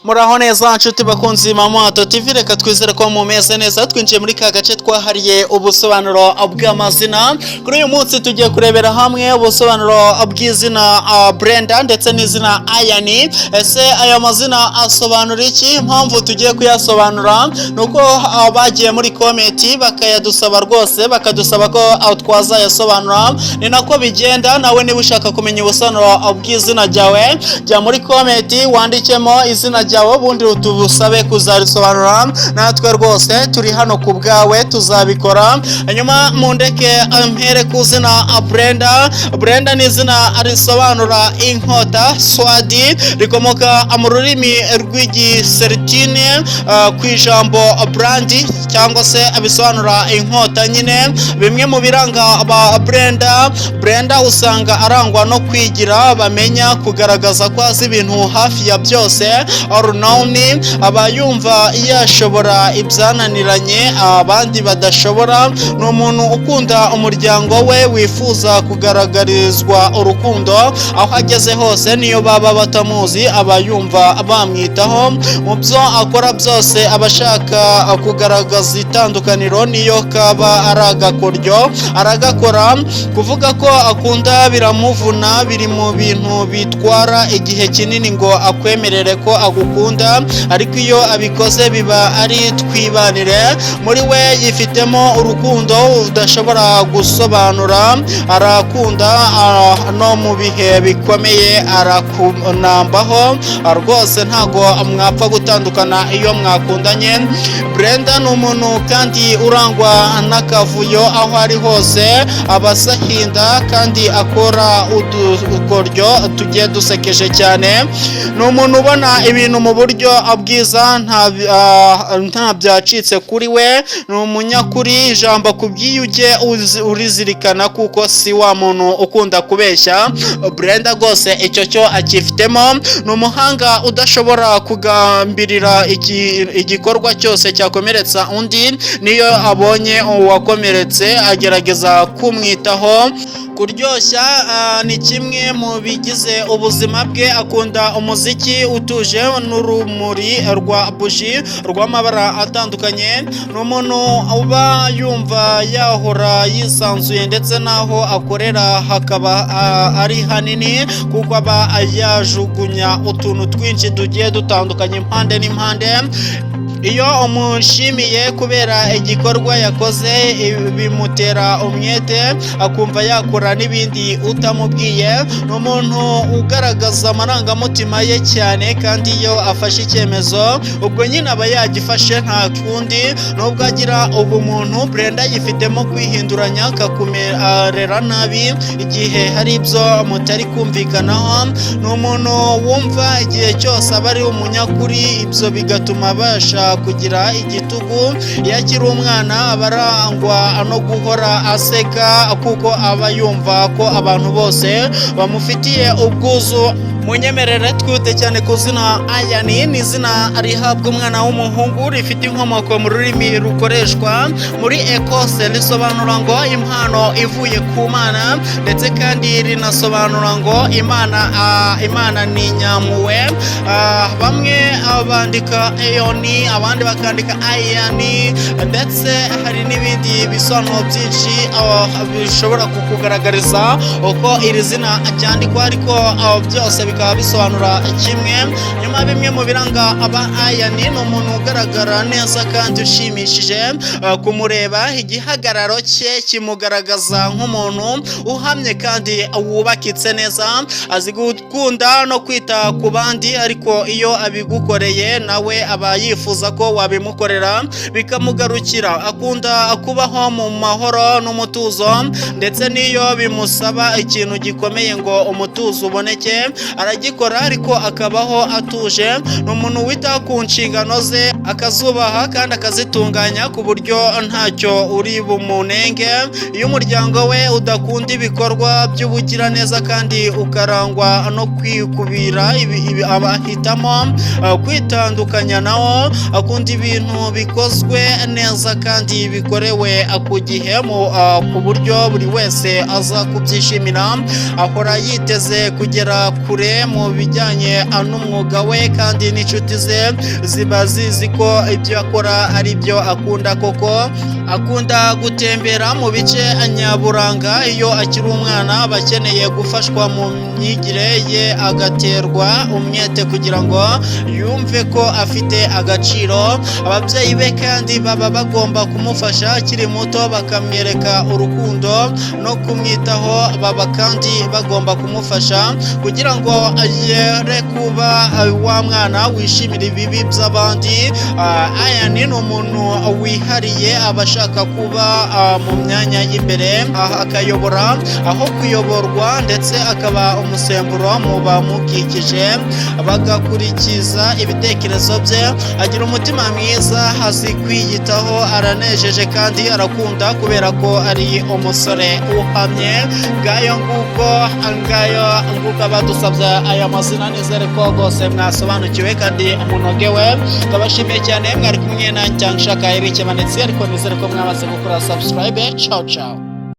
Muraho neza nshuti bakunzi Mamato TV, reka twizere ko mumeze neza. Twinjiye muri ka gace twahariye ubusobanuro bw'amazina. Kuri uyu munsi tugiye kurebera hamwe ubusobanuro bw'izina Brenda ndetse n'izina Ayani. Ese aya mazina asobanura iki? Impamvu tugiye kuyasobanura nuko bagiye muri komenti bakayadusaba rwose, bakadusaba ko twazayasobanura. Ni nako bigenda. Nawe niba ushaka kumenya ubusobanuro bw'izina ryawe, jya muri komenti wandikemo izina ryawe ubundi tubusabe kuzarisobanura. Natwe rwose turi hano ku bwawe tuzabikora. Hanyuma mundeke mpere ku izina Brenda. Brenda ni izina risobanura inkota, swadi, rikomoka mu rurimi rw'igiseritine ku ijambo brandi cyangwa se abisobanura inkota nyine. Bimwe mu biranga ba Brenda usanga arangwa no kwigira, bamenya kugaragaza ko azi ibintu hafi ya byose, orunawuni, aba yumva yashobora ibyananiranye abandi badashobora. Ni umuntu ukunda umuryango we, wifuza kugaragarizwa urukundo aho ageze hose, niyo baba batamuzi aba yumva bamwitaho. Mu byo akora byose aba ashaka kugaragaza itandukaniro, niyo kaba ari agakoryo aragakora. Kuvuga ko akunda biramuvuna, biri mu bintu bitwara igihe kinini ngo akwemerere ko agukunda, ariko iyo abikoze biba ari twibanire. Muri we yifitemo urukundo udashobora gusobanura, arakunda no mu bihe bikomeye arakunambaho rwose, ntago mwapfa gutandukana iyo mwakundanye. Brenda ni umuntu kandi urangwa n'akavuyo, aho ari hose aba asahinda kandi akora udukoryo tugiye dusekeje cyane. Ni umuntu ubona ibintu mu buryo bwiza, nta byacitse kuri we. Ni umunyakuri, ijambo kubwiyuge urizirikana kuko si wa muntu ukunda kubeshya. Brenda rwose icyo cyo akifitemo. Ni umuhanga udashobora kugambirira igikorwa cyose cyakomeretsa undi, niyo abonye uwakomeretse agerageza kumwitaho. Kuryoshya ni kimwe mu bigize ubuzima bwe. Akunda umuziki utuje n'urumuri rwa buji rw'amabara atandukanye. Ni umuntu uba yumva yahora yisanzuye, ndetse n'aho akorera hakaba ari hanini kuko aba yajugunya utuntu twinshi tugiye dutandukanye impande n'impande. Iyo umushimiye kubera igikorwa yakoze bimutera umwete, akumva yakora n'ibindi utamubwiye. Ni umuntu ugaragaza amarangamutima ye cyane, kandi iyo afashe icyemezo ubwo nyine aba yagifashe nta kundi. Nubwo agira ubumuntu, Brenda yifitemo kwihinduranya, akakumerera nabi igihe hari ibyo mutari kumvikanaho. Ni umuntu wumva igihe cyose aba ari umunyakuri, ibyo bigatuma abasha kugira igitugu. Iyo akiri umwana aba arangwa no guhora aseka kuko aba yumva ko abantu bose bamufitiye ubwuzu. Munyemerere twite cyane ku zina Ayani. Ni izina rihabwa umwana w'umuhungu, rifite inkomoko mu rurimi rukoreshwa muri Ekose, risobanura ngo impano ivuye ku Mana, ndetse kandi rinasobanura ngo Imana ni nyampuhwe. Bamwe bandika Eyoni, abandi bakandika Ayani, ndetse hari n'ibindi bisobanuro byinshi bishobora kukugaragariza uko iri zina ryandikwa, ariko byose bikaba bisobanura kimwe. Nyuma bimwe mu biranga aba Ayani, ni umuntu ugaragara neza kandi ushimishije kumureba. Igihagararo cye kimugaragaza nk'umuntu uhamye kandi wubakitse neza. Azi gukunda no kwita ku bandi, ariko iyo abigukoreye nawe aba yifuza ko wabimukorera bikamugarukira. Akunda kubaho mu mahoro n'umutuzo, ndetse n'iyo bimusaba ikintu gikomeye ngo umutuzo uboneke aragikora, ariko akabaho atuje. Ni umuntu wita ku nshingano ze, akazubaha kandi akazitunganya ku buryo ntacyo uri bumunenge. Iyo umuryango we udakunda ibikorwa by'ubugiraneza kandi ukarangwa no kwikubira, abahitamo kwitandukanya nawo akunda ibintu bikozwe neza kandi bikorewe ku gihe ku buryo buri wese aza kubyishimira, ahora yiteze kugera kure mu bijyanye n'umwuga we kandi n'inshuti ze ziba zizi ko ibyo akora ari byo akunda koko. Akunda gutembera mu bice nyaburanga, iyo akiri umwana aba akeneye gufashwa mu myigire ye agaterwa umwete kugira ngo yumve ko afite agaciro. Ababyeyi be kandi baba bagomba kumufasha akiri muto bakamwereka urukundo no kumwitaho, baba kandi bagomba kumufasha kugira ngo yere kuba wa mwana wishimira ibibi by'abandi. Ian ni umuntu wihariye, aba ashaka kuba mu myanya y'imbere, akayobora aho kuyoborwa, ndetse akaba umusemburo mu bamukikije bagakurikiza ibitekerezo bye. Agira umutima mwiza, azi kwiyitaho, aranejeje kandi arakunda kubera ko ari umusore uhamye. Ngayo nguko badusabye aya mazina, nizere ko rwose mwasobanukiwe kandi munogewe. Ndabashimiye cyane, mwari kumwe na Nshaka Eric Manetse, ariko nizere ko mwamaze gukora subscribe. Ciao ciao.